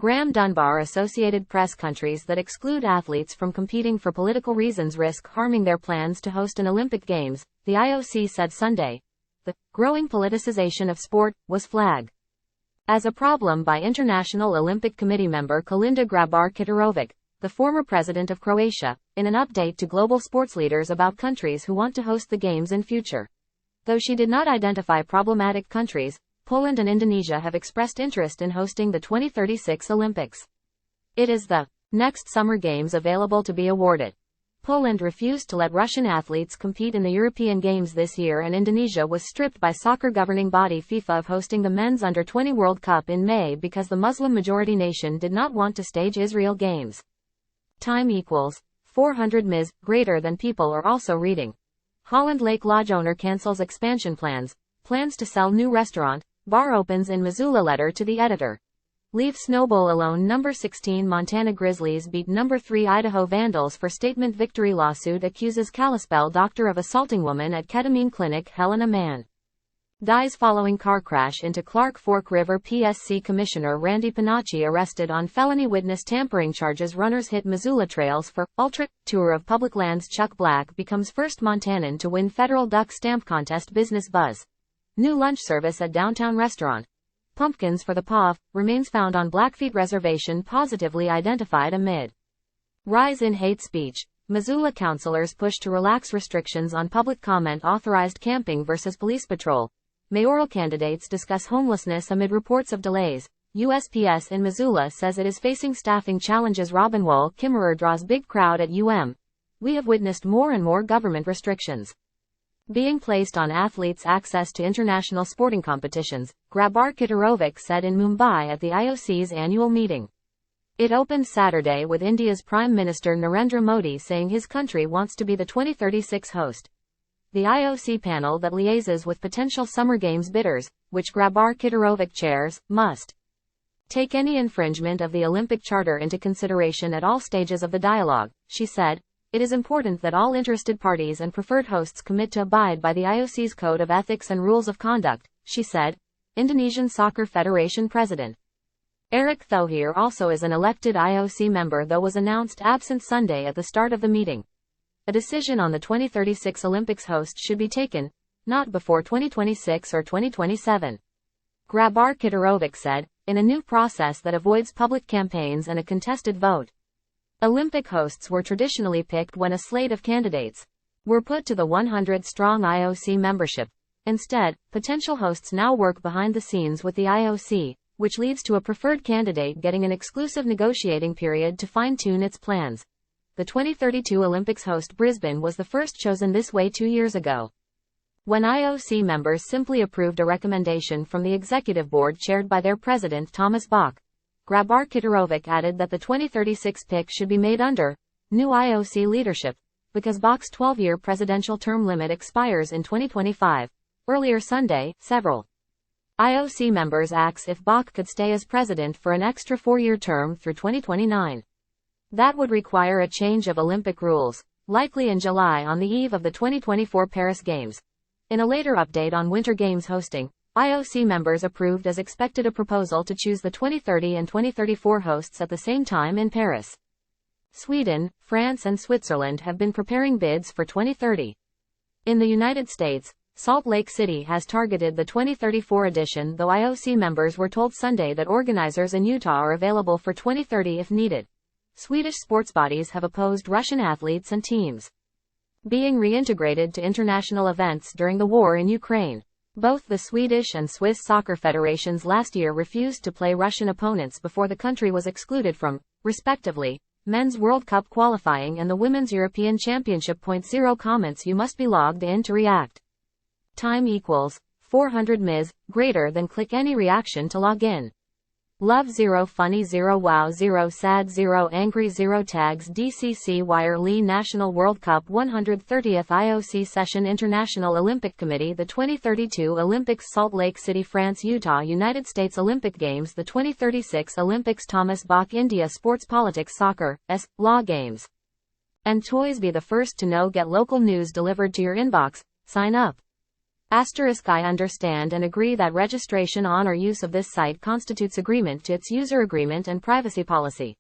Graham Dunbar Associated Press countries that exclude athletes from competing for political reasons risk harming their plans to host an Olympic Games, the IOC said Sunday. The growing politicization of sport was flagged as a problem by International Olympic Committee member Kolinda Grabar-Kitarović, the former president of Croatia, in an update to global sports leaders about countries who want to host the Games in future. Though she did not identify problematic countries, Poland and Indonesia have expressed interest in hosting the 2036 Olympics. It is the next Summer Games available to be awarded. Poland refused to let Russian athletes compete in the European Games this year, and Indonesia was stripped by soccer governing body FIFA of hosting the Men's Under-20 World Cup in May because the Muslim-majority nation did not want to stage Israel Games. Time equals 400 ms. Greater than people are also reading. Holland Lake Lodge owner cancels expansion plans. Plans to sell new restaurant, bar opens in Missoula. Letter to the editor. Leave snowball alone. Number 16 Montana Grizzlies beat number 3 Idaho Vandals for statement victory. Lawsuit accuses Kalispell doctor of assaulting woman at ketamine clinic. Helena man dies following car crash into Clark Fork River. PSC Commissioner Randy Panacci arrested on felony witness tampering charges. Runners hit Missoula trails for Ultra Tour of Public Lands. Chuck Black becomes first Montanan to win federal duck stamp contest. Business buzz. New lunch service at downtown restaurant. Pumpkins for the POV remains found on Blackfeet Reservation positively identified amid rise in hate speech. Missoula councilors push to relax restrictions on public comment. Authorized camping versus police patrol. Mayoral candidates discuss homelessness amid reports of delays. USPS in Missoula says it is facing staffing challenges. Robinwall Kimmerer draws big crowd at We have witnessed more and more government restrictions being placed on athletes' access to international sporting competitions, Grabar-Kitarović said in Mumbai at the IOC's annual meeting. It opened Saturday with India's Prime Minister Narendra Modi saying his country wants to be the 2036 host. The IOC panel that liaises with potential Summer Games bidders, which Grabar-Kitarović chairs, must take any infringement of the Olympic Charter into consideration at all stages of the dialogue, she said. It is important that all interested parties and preferred hosts commit to abide by the IOC's Code of Ethics and Rules of Conduct, she said. Indonesian Soccer Federation President Erick Thohir also is an elected IOC member, though was announced absent Sunday at the start of the meeting. A decision on the 2036 Olympics host should be taken, not before 2026 or 2027. Grabar-Kitarović said, in a new process that avoids public campaigns and a contested vote. Olympic hosts were traditionally picked when a slate of candidates were put to the 100-strong IOC membership. Instead, potential hosts now work behind the scenes with the IOC, which leads to a preferred candidate getting an exclusive negotiating period to fine-tune its plans. The 2032 Olympics host Brisbane was the first chosen this way 2 years ago, when IOC members simply approved a recommendation from the executive board chaired by their president Thomas Bach. Grabar-Kitarović added that the 2036 pick should be made under new IOC leadership, because Bach's 12-year presidential term limit expires in 2025. Earlier Sunday, several IOC members asked if Bach could stay as president for an extra 4-year term through 2029. That would require a change of Olympic rules, likely in July on the eve of the 2024 Paris Games. In a later update on Winter Games hosting, IOC members approved as expected a proposal to choose the 2030 and 2034 hosts at the same time in Paris. Sweden, France and Switzerland have been preparing bids for 2030. In the United States, Salt Lake City has targeted the 2034 edition, though IOC members were told Sunday that organizers in Utah are available for 2030 if needed. Swedish sports bodies have opposed Russian athletes and teams being reintegrated to international events during the war in Ukraine. Both the Swedish and Swiss soccer federations last year refused to play Russian opponents before the country was excluded from, respectively, Men's World Cup qualifying and the Women's European Championship. 0 comments. You must be logged in to react. Time equals 400 ms. Greater than click any reaction to log in. Love 0, funny 0, wow 0, sad 0, angry 0. Tags DCC Wire Lee National World Cup 130th IOC Session International Olympic Committee The 2032 Olympics Salt Lake City France Utah United States Olympic Games The 2036 Olympics Thomas Bach India Sports Politics Soccer, Law Games and Toys. Be the first to know. Get local news delivered to your inbox. Sign up. I understand and agree that registration on or use of this site constitutes agreement to its user agreement and privacy policy.